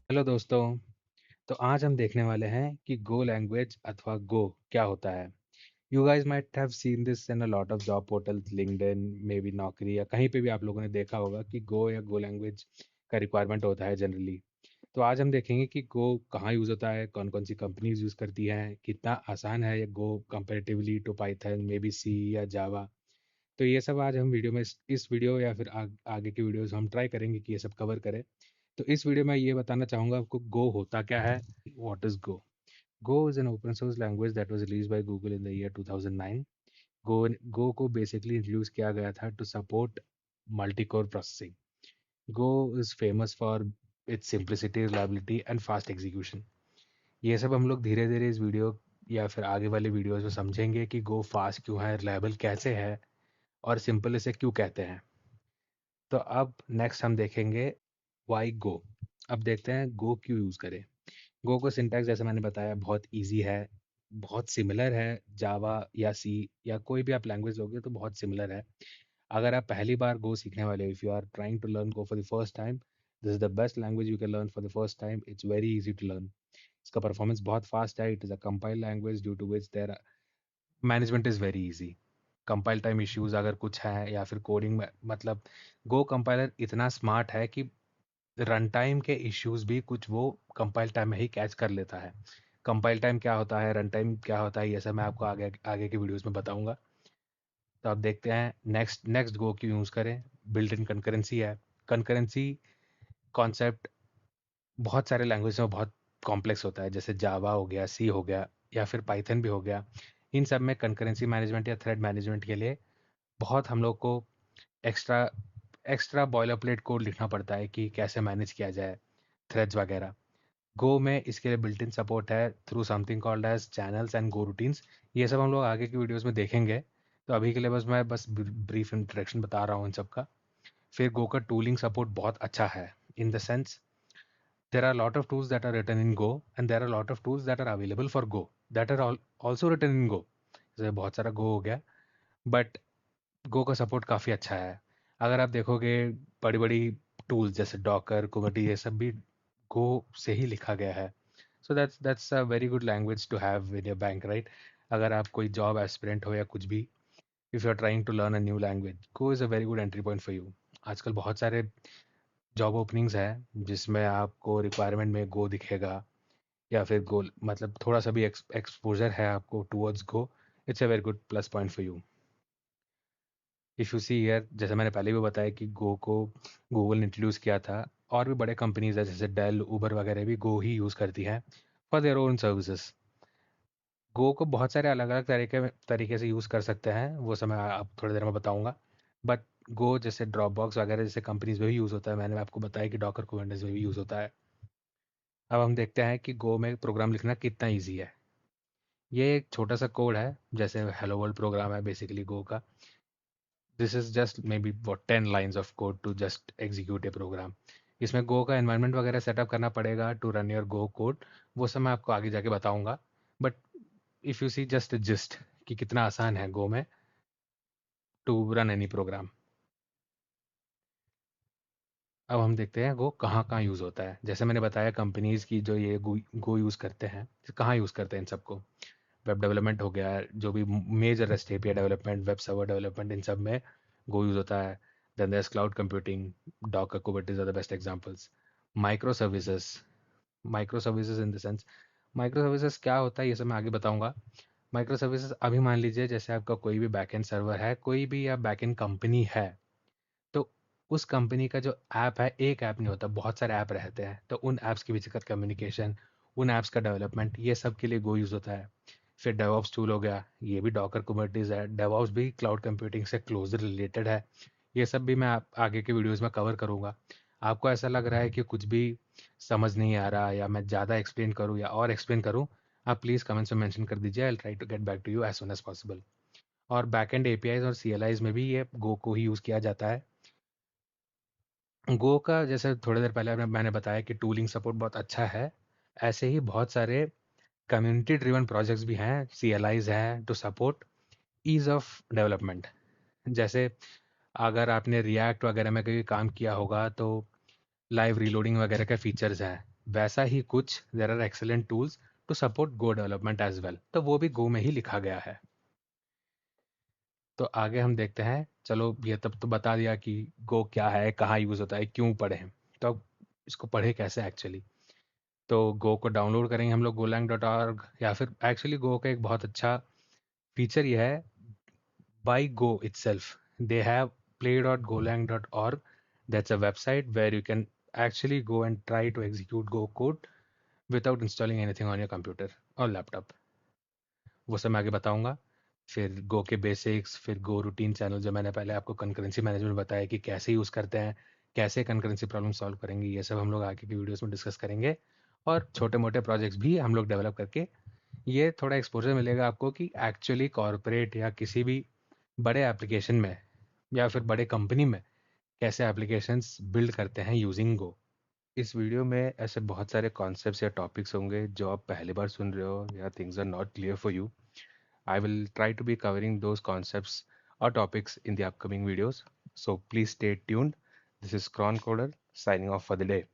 Hello दोस्तों। तो आज हम देखने वाले हैं कि गो लैंग्वेज अथवा गो क्या होता है। You guys might have seen this in a lot of job portals, LinkedIn, may be नौकरी या कहीं पे भी आप लोगों ने देखा होगा कि गो या गो लैंग्वेज का रिक्वायरमेंट होता है जनरली। तो आज हम देखेंगे कि गो कहाँ यूज़ होता है, कौन कौन सी कंपनीज यूज़ करती हैं, कितना आसान है ये Go comparatively to Python, maybe C या जावा। तो ये सब आज हम वीडियो में इस वीडियो या फिर आगे की वीडियोस हम ट्राई करेंगे कि ये सब कवर करें। तो इस वीडियो में ये बताना चाहूँगा आपको गो होता क्या है। What is Go? Go is an open source language that was released by Google in the year 2009। Go Go को बेसिकली इंट्रोड्यूस किया गया था to support multi core processing. Go is famous for its simplicity, reliability and fast execution. ये सब हम लोग धीरे धीरे इस वीडियो या फिर आगे वाले वीडियोस में समझेंगे कि गो फास्ट क्यों है, रिलायबल कैसे है और सिंपल इसे क्यों कहते हैं। तो अब नेक्स्ट हम देखेंगे वाई गो। अब देखते हैं गो क्यों यूज़ करें। गो को सिंटैक्स जैसे मैंने बताया बहुत इजी है, बहुत सिमिलर है जावा या सी या कोई भी आप लैंग्वेज लोगे तो बहुत सिमिलर है। अगर आप पहली बार गो सीखने वाले हो, if you are trying to learn Go for the first time, this is the best language you can learn for the first time. It's very easy to learn. इसका परफॉर्मेंस बहुत फास्ट है। It is a compile language due to which their management is very easy. Compile time issues अगर कुछ है या फिर coding में, मतलब गो कंपाइलर इतना स्मार्ट है कि रन टाइम के इश्यूज भी कुछ वो कंपाइल टाइम में ही कैच कर लेता है। कंपाइल टाइम क्या होता है, रन टाइम क्या होता है, ये सब मैं आपको आगे आगे की वीडियोस में बताऊंगा। तो आप देखते हैं नेक्स्ट नेक्स्ट गो क्यों यूज़ करें। बिल्ट इन कंकरेंसी है। कंकरेंसी कॉन्सेप्ट बहुत सारे लैंग्वेज में बहुत कॉम्प्लेक्स होता है, जैसे जावा हो गया, सी हो गया या फिर पाइथन भी हो गया। इन सब में कंकरेंसी मैनेजमेंट या थ्रेड मैनेजमेंट के लिए बहुत हम लोग को extra extra boiler plate code लिखना पड़ता है कि कैसे मैनेज किया जाए थ्रेड्स वगैरह। गो में इसके लिए बिल्ट इन सपोर्ट है through something called as channels and goroutines. ये सब हम लोग आगे की वीडियोस में देखेंगे। तो अभी के लिए मैं बस ब्रीफ इंट्रोडक्शन बता रहा हूँ इन सब का। फिर गो का टूलिंग सपोर्ट बहुत अच्छा है, इन the sense there are a lot of tools that are written in Go and there are a lot of tools that are available for Go that are also written in Go। जैसे बहुत सारा Go हो गया, but Go का support काफ़ी अच्छा है। अगर आप देखोगे बड़ी बड़ी टूल्स जैसे डॉकर, कुबरटी, ये सब भी Go से ही लिखा गया है। So that's a very good language to have in your bank, right? अगर आप कोई जॉब एस्पिरेंट हो या कुछ भी, if you are trying to learn a new language, Go is a very good entry point for you. आजकल बहुत सारे जॉब ओपनिंग्स है जिसमें आपको रिक्वायरमेंट में गो दिखेगा या फिर गो, मतलब थोड़ा सा भी एक्सपोजर है आपको towards go, it's a very good plus point for you. If you see here, जैसे मैंने पहले भी बताया कि गो को गूगल ने इंट्रोड्यूस किया था। और भी बड़े कंपनीज है जैसे डेल, उबर वगैरह भी गो ही यूज़ करती हैं फॉर देयर ओन सर्विसेज। गो को बहुत सारे अलग अलग तरीके से यूज़ कर सकते हैं, वो सब मैं आप थोड़ी देर में बताऊंगा। बट गो जैसे ड्रॉप बॉक्स वगैरह जैसे कंपनीज में भी यूज़ होता है। मैंने आपको बताया कि डॉकर कुबरनेटिस में भी यूज़ होता है। अब हम देखते हैं कि गो में प्रोग्राम लिखना कितना ईजी है। ये एक छोटा सा कोड है, जैसे हेलो वर्ल्ड प्रोग्राम है बेसिकली गो का। This is just maybe what 10 lines of code to just execute a program. इसमें गो का एनवायरनमेंट वगैरह सेटअप करना पड़ेगा to run your Go code. वो सब मैं आपको आगे जाके बताऊंगा। But if you see just gist कि कितना आसान है गो में टू रन एनी प्रोग्राम। अब हम देखते हैं गो कहाँ कहाँ यूज़ होता है। जैसे मैंने बताया कंपनीज की जो ये गो यूज़ करते हैं, कहाँ यूज़ करते हैं इन सबको। वेब डेवलपमेंट हो गया, जो भी major REST API development, web server development, इन सब में गो यूज़ होता है। Then there is cloud computing, Docker, Kubernetes are the best examples. Microservices, microservices in the sense, microservices क्या होता है ये सब मैं आगे बताऊंगा। माइक्रो सर्विसेज, अभी मान लीजिए जैसे आपका कोई भी बैकएंड सर्वर है, कोई भी या बैकएंड कंपनी है, तो उस कंपनी का जो ऐप है, एक ऐप नहीं होता, बहुत सारे ऐप रहते हैं। तो उन ऐप्स के बीच का कम्युनिकेशन, उन ऐप्स का डेवलपमेंट, ये सब के लिए गो यूज़ होता है। फिर डेवऑप्स टूल हो गया, ये भी डॉकर कुबरनेटिस है। डेवऑप्स भी क्लाउड कंप्यूटिंग से क्लोज रिलेटेड है। ये सब भी मैं आगे के वीडियोस में कवर करूँगा। आपको ऐसा लग रहा है कि कुछ भी समझ नहीं आ रहा या मैं ज़्यादा एक्सप्लेन करूँ या और एक्सप्लेन करूँ, आप प्लीज़ कमेंट्स में मेंशन कर दीजिए। I will try to get back to you as soon as possible. और बैकएंड एपीआईज और सीएलआईज में भी ये गो को ही यूज़ किया जाता है। गो का जैसे थोड़ी देर पहले मैंने बताया कि टूलिंग सपोर्ट बहुत अच्छा है। ऐसे ही बहुत सारे कम्युनिटी ड्रिवन प्रोजेक्ट्स भी हैं, सीएलआईज हैं to support ease of development. जैसे अगर आपने रिएक्ट वगैरह में कभी काम किया होगा तो लाइव रीलोडिंग वगैरह के फीचर्स हैं। वैसा ही कुछ there are excellent tools to support Go development as well, तो वो भी गो में ही लिखा गया है। तो आगे हम देखते हैं। चलो ये तब तो बता दिया कि गो क्या है, कहाँ यूज़ होता है, क्यों पढ़ें। तो अब इसको पढ़े कैसे एक्चुअली। तो गो को डाउनलोड करेंगे हम लोग golang.org, या फिर एक्चुअली गो का एक बहुत अच्छा फीचर ये है, by Go itself. They have play.golang.org. That's a website where you can actually go and try to execute Go code without installing anything on your computer or laptop. वो सब मैं आगे बताऊंगा। फिर गो के बेसिक्स, फिर गो रूटीन चैनल, जो मैंने पहले आपको कंकरेंसी मैनेजमेंट बताया कि कैसे यूज़ करते हैं, कैसे कंकरेंसी प्रॉब्लम सॉल्व करेंगे, ये सब हम लोग आगे की वीडियोस में डिस्कस करेंगे। और छोटे मोटे प्रोजेक्ट्स भी हम लोग डेवलप करके ये थोड़ा एक्सपोजर मिलेगा आपको कि एक्चुअली कॉरपोरेट या किसी भी बड़े एप्लीकेशन में या फिर बड़े कंपनी में कैसे एप्लीकेशंस बिल्ड करते हैं यूजिंग गो। इस वीडियो में ऐसे बहुत सारे कॉन्सेप्ट्स या टॉपिक्स होंगे जो आप पहली बार सुन रहे हो या things are not clear for you. I will try to be covering those concepts और topics in the upcoming videos, so please stay tuned. This is Cron Coder signing off for the day.